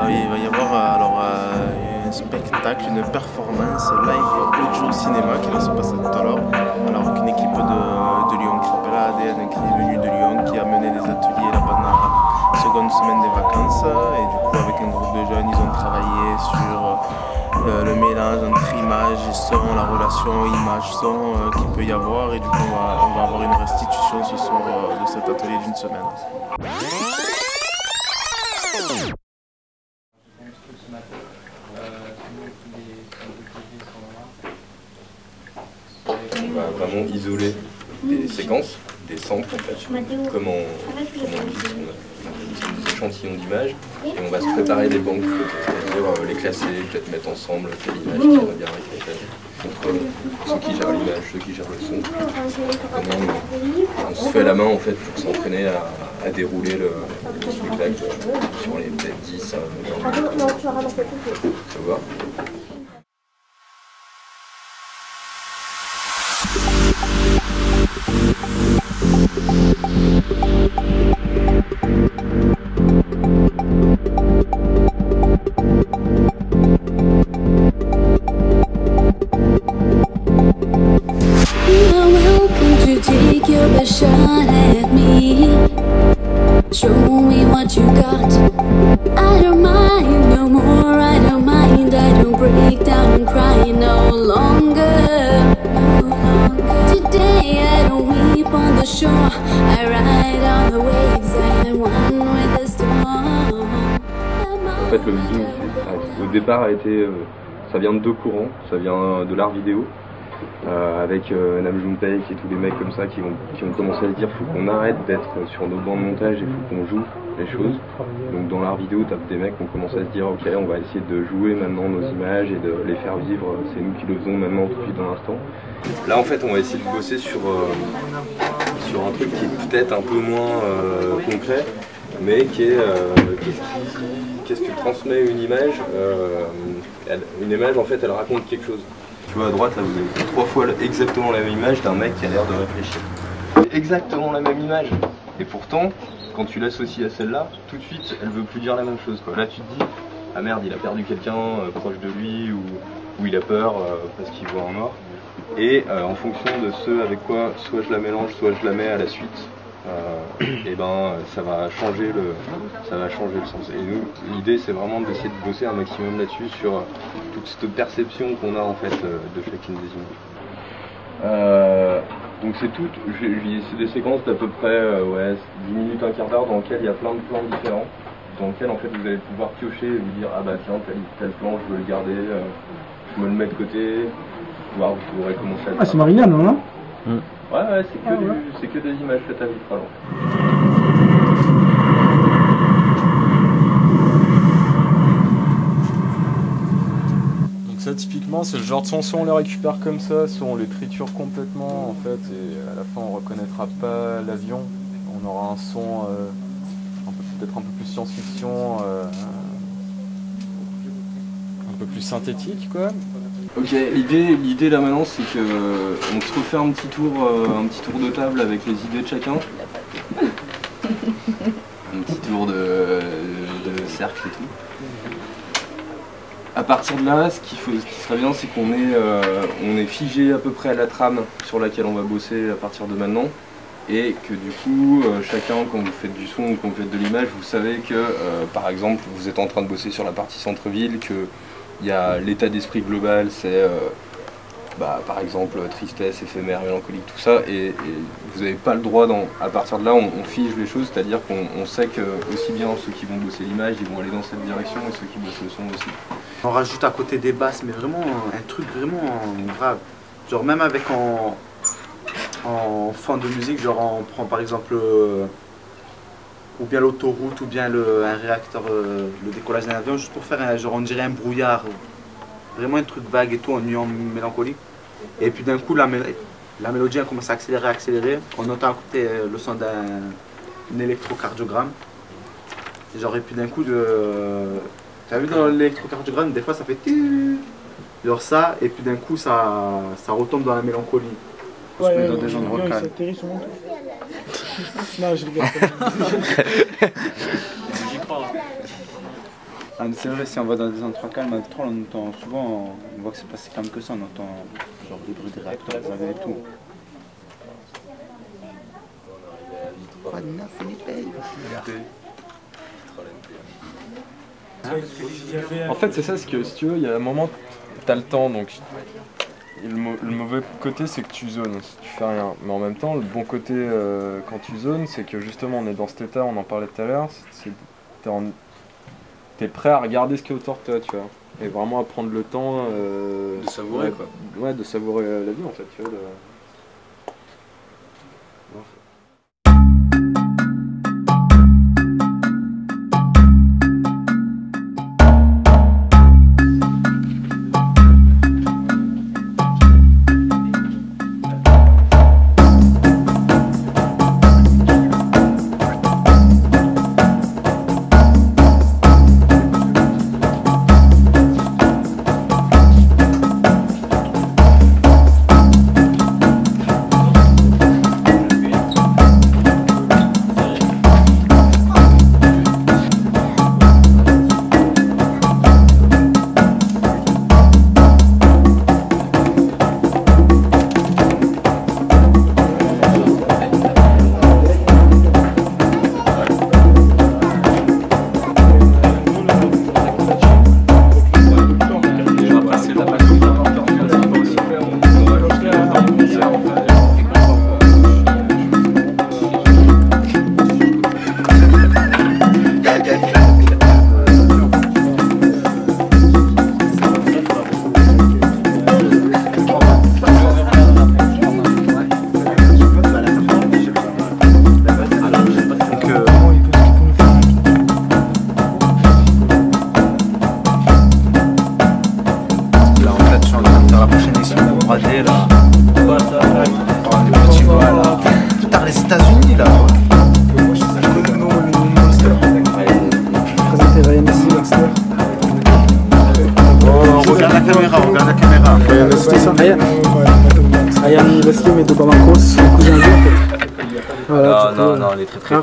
Il va y avoir un spectacle, une performance live audio cinéma qui va se passer tout à l'heure. Alors avec une équipe de Lyon qui s'appelle ADN, qui est venue de Lyon, qui a mené des ateliers là pendant la seconde semaine des vacances. Et du coup avec un groupe de jeunes, ils ont travaillé sur le mélange entre image et son, la relation image-son qu'il peut y avoir. Et du coup on va avoir une restitution ce soir de cet atelier d'une semaine. On va vraiment isoler des séquences, des samples en fait, comme on dit, des échantillons d'images, et on va se préparer des banques, c'est-à-dire les classer, peut-être mettre ensemble quelle image qui va bien avec laquelle, entre ceux qui gèrent l'image, ceux qui gèrent le son. On se fait la main en fait pour s'entraîner à dérouler le spectacle sur les peut-être 10 à 20 minutes. Ça va ? Shot at me, show me what you got. I don't mind no more, I don't mind, I don't break down and cry no longer. Today I don't weep on the shore, I ride on the waves and one with the storm. En fait, le vidéo au départ a été, ça vient de deux courants, ça vient de l'art vidéo. Avec Nam Junpei et tous les mecs comme ça qui ont commencé à se dire faut qu'on arrête d'être sur nos bancs de montage et faut qu'on joue les choses. Donc dans l'art vidéo, t'as des mecs qui ont commencé à se dire ok, on va essayer de jouer maintenant nos images et de les faire vivre, c'est nous qui le faisons maintenant tout de suite dans l'instant. Là en fait on va essayer de bosser sur un truc qui est peut-être un peu moins concret, mais qui est qu'est-ce que transmet une image. Une image en fait elle raconte quelque chose. Tu vois à droite là vous avez 3 fois exactement la même image d'un mec qui a l'air de réfléchir. C'est exactement la même image. Et pourtant, quand tu l'associes à celle-là, tout de suite elle veut plus dire la même chose quoi. Là tu te dis, ah merde il a perdu quelqu'un proche de lui ou il a peur parce qu'il voit un mort. Et en fonction de ce avec quoi soit je la mélange, soit je la mets à la suite, et ben ça va changer le sens. Et nous, l'idée c'est vraiment d'essayer de bosser un maximum là-dessus sur toute cette perception qu'on a en fait de chacune des images. Donc c'est tout, c'est des séquences d'à peu près 10 minutes, un quart d'heure dans lesquelles il y a plein de plans différents, dans lesquels en fait vous allez pouvoir piocher et vous dire ah bah tiens tel plan je veux le garder, je me le mets de côté, voir vous pourrez commencer à... Ah c'est Marianne non? Ouais, c'est que des images faites à vite alors. Donc ça typiquement c'est le genre de son, soit on les récupère comme ça, soit on les triture complètement en fait et à la fin on reconnaîtra pas l'avion, on aura un son peut-être un peu plus science-fiction, un peu plus synthétique quoi. Ok, l'idée là maintenant c'est que on se refait un petit tour de table avec les idées de chacun. Un petit tour de cercle et tout. À partir de là, ce qui serait bien c'est qu'on est figé à peu près à la trame sur laquelle on va bosser à partir de maintenant. Et que du coup, chacun quand vous faites du son ou quand vous faites de l'image, vous savez que par exemple vous êtes en train de bosser sur la partie centre-ville, que il y a l'état d'esprit global, c'est par exemple tristesse, éphémère, mélancolique, tout ça, et vous n'avez pas le droit, à partir de là, on fige les choses, c'est-à-dire qu'on sait que aussi bien ceux qui vont bosser l'image, ils vont aller dans cette direction, et ceux qui bossent le son aussi. On rajoute à côté des basses, mais vraiment un truc vraiment grave. Genre même avec en fond de musique, genre on prend par exemple ou bien l'autoroute, ou bien un réacteur, le décollage d'un avion, juste pour faire genre on dirait un brouillard, vraiment un truc vague et tout, en nuant mélancolique. Et puis d'un coup la mélodie a commencé à accélérer, on entend à côté le son d'un électrocardiogramme. Genre et puis d'un coup, t'as vu dans l'électrocardiogramme, des fois ça fait genre ça, et puis d'un coup ça retombe dans la mélancolie. Ouais, dans des endroits calmes. Non, je rigole pas. J'y crois. Ah, c'est vrai, si on va dans des endroits calmes avec Troll, on entend souvent, on voit que c'est pas si calme que ça, on entend genre des bruits des réacteurs, des avions et tout. En fait, c'est ça, c'est que si tu veux, il y a un moment, t'as le temps, donc le mauvais côté, c'est que tu zones, tu fais rien. Mais en même temps, le bon côté quand tu zones, c'est que justement, on est dans cet état, on en parlait tout à l'heure, t'es prêt à regarder ce qui est autour de toi, tu vois. Et vraiment à prendre le temps De savourer, quoi. Ouais, de savourer la vie, en fait, tu vois.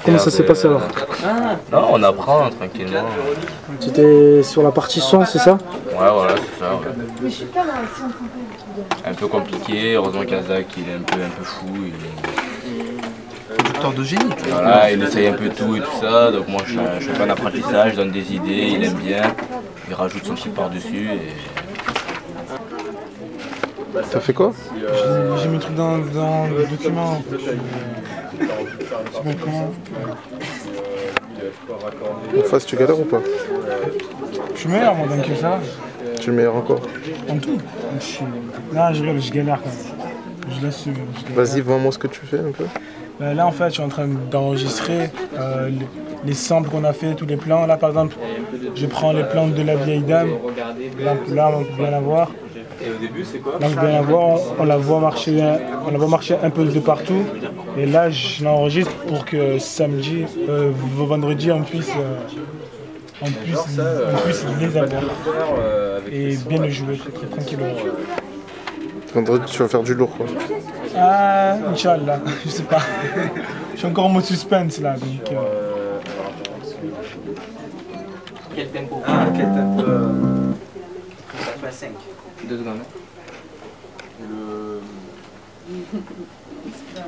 Comment ça s'est passé alors? Non, on apprend tranquillement. Tu étais sur la partie son, c'est ça? Ouais, voilà, c'est ça. Ouais. Un peu compliqué, heureusement qu'Azak il est un peu fou. Producteur de génie, tu vois. Voilà, il essaye un peu tout et tout ça, donc moi je fais un apprentissage, je donne des idées, il aime bien, il rajoute son chip par-dessus et... T'as fait quoi? J'ai mis le truc dans le document. C'est bon, comment? En face, tu galères ou pas? Je suis meilleur moi, donc ça. Tu es le meilleur encore? En tout? Non, je galère quand même. Je laisse. Vas-y, vois-moi ce que tu fais un peu. Là, en fait, je suis en train d'enregistrer les samples qu'on a fait, tous les plans. Là, par exemple, je prends les plans de la vieille dame. Là, on peut bien la voir. Et au début, c'est quoi? Là, on peut bien la voir. On la voit marcher un peu de partout. Et là, je l'enregistre pour que samedi, vendredi, on puisse les avoir. Et bien le jouer, tranquillement. Vendredi, tu vas faire du lourd, quoi. Ah, Inch'Allah, je sais pas. Je suis encore en mode suspense là, donc... Quel tempo? Quel tempo? 5. 2 secondes.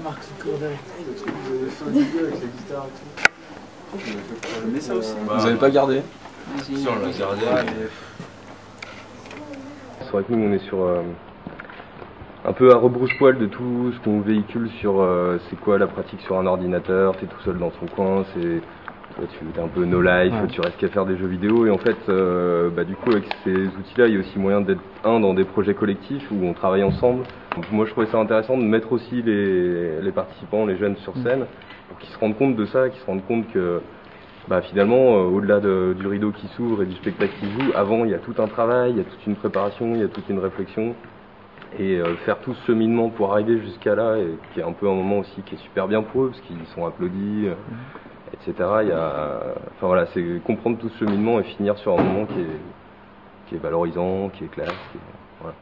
Marc Zuckerberg, le truc de fin de vidéo avec la guitare et tout. Mais ça aussi. Vous avez pas gardé? Si, on l'a gardé. C'est vrai que nous on est sur un peu à rebrousse-poil de tout ce qu'on véhicule sur c'est quoi la pratique sur un ordinateur, t'es tout seul dans ton coin, tu es un peu no life, tu restes qu'à faire des jeux vidéo et en fait du coup avec ces outils-là il y a aussi moyen d'être dans des projets collectifs où on travaille ensemble. Donc, moi je trouvais ça intéressant de mettre aussi les participants, les jeunes sur scène pour qu'ils se rendent compte de ça, qu'ils se rendent compte que finalement au-delà du rideau qui s'ouvre et du spectacle qui joue, avant il y a tout un travail, il y a toute une préparation, il y a toute une réflexion. Et faire tout ce cheminement pour arriver jusqu'à là, et qui est un peu un moment aussi qui est super bien pour eux, parce qu'ils sont applaudis, etc. Enfin voilà, c'est comprendre tout ce cheminement et finir sur un moment qui est valorisant, qui est classe. Voilà.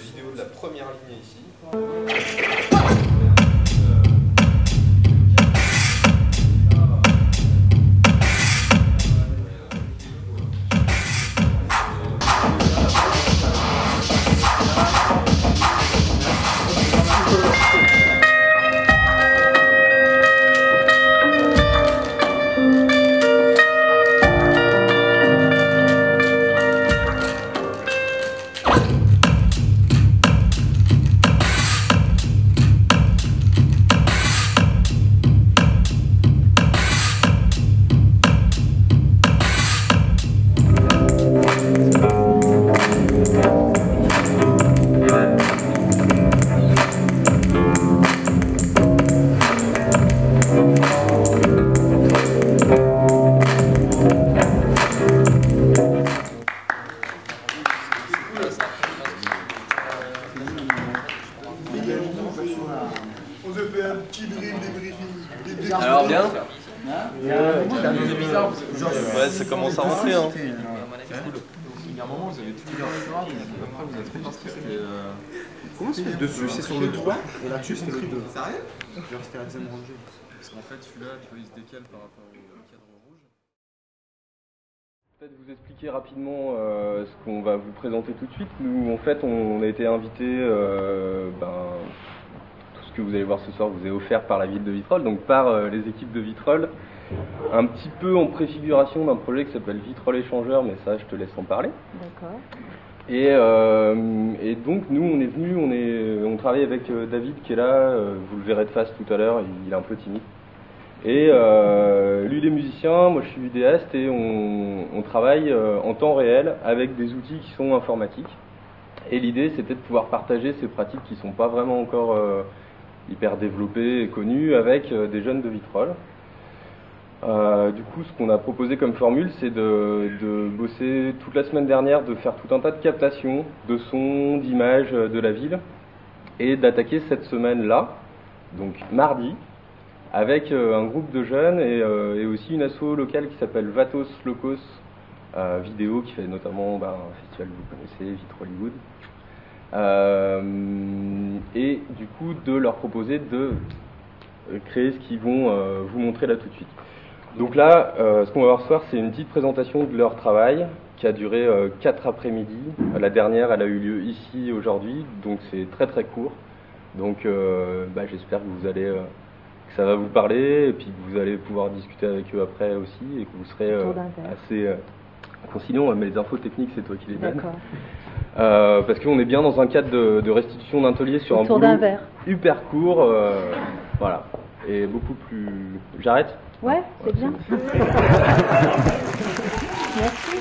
vidéos de la première ligne ici. On se fait un petit drill débriefing. Alors bien Ouais, ça commence à rentrer. Hein. Il y a un moment, vous avez tout mis après vous êtes reparti, c'était... Comment c'est dessus, c'est sur le 3 et là-dessus c'est le 2. Sérieux? Je vais rester à la deuxième rangée. Parce qu'en fait, celui-là, tu vois, il se décale par rapport au cadre rouge. Peut-être vous expliquer rapidement ce qu'on va vous présenter tout de suite. Nous, en fait, on a été invités, tout ce que vous allez voir ce soir vous est offert par la ville de Vitrolles, donc par les équipes de Vitrolles, un petit peu en préfiguration d'un projet qui s'appelle Vitrolles Échangeurs, mais ça, je te laisse en parler. D'accord. Et donc, nous, on est venus, on travaille avec David qui est là, vous le verrez de face tout à l'heure, il est un peu timide. Et lui, il est musicien, moi je suis vidéaste et on travaille en temps réel avec des outils qui sont informatiques. Et l'idée, c'était de pouvoir partager ces pratiques qui ne sont pas vraiment encore hyper développées et connues avec des jeunes de Vitrolles. Du coup, ce qu'on a proposé comme formule, c'est de bosser toute la semaine dernière, de faire tout un tas de captations de sons, d'images de la ville et d'attaquer cette semaine-là, donc mardi, avec un groupe de jeunes et aussi une asso locale qui s'appelle Vatos Locos Vidéo, qui fait notamment un festival que vous connaissez, Vitrollywood. Et du coup, de leur proposer de créer ce qu'ils vont vous montrer là tout de suite. Donc là, ce qu'on va voir ce soir, c'est une petite présentation de leur travail qui a duré 4 après-midi. La dernière, elle a eu lieu ici aujourd'hui, donc c'est très très court. Donc j'espère que vous allez... que ça va vous parler et puis que vous allez pouvoir discuter avec eux après aussi et que vous serez assez conciliant, mais les infos techniques c'est toi qui les donnes. Parce qu'on est bien dans un cadre de restitution d'un taulier sur un boulot hyper court, voilà, et beaucoup plus... J'arrête ? Ouais, c'est bien. Merci.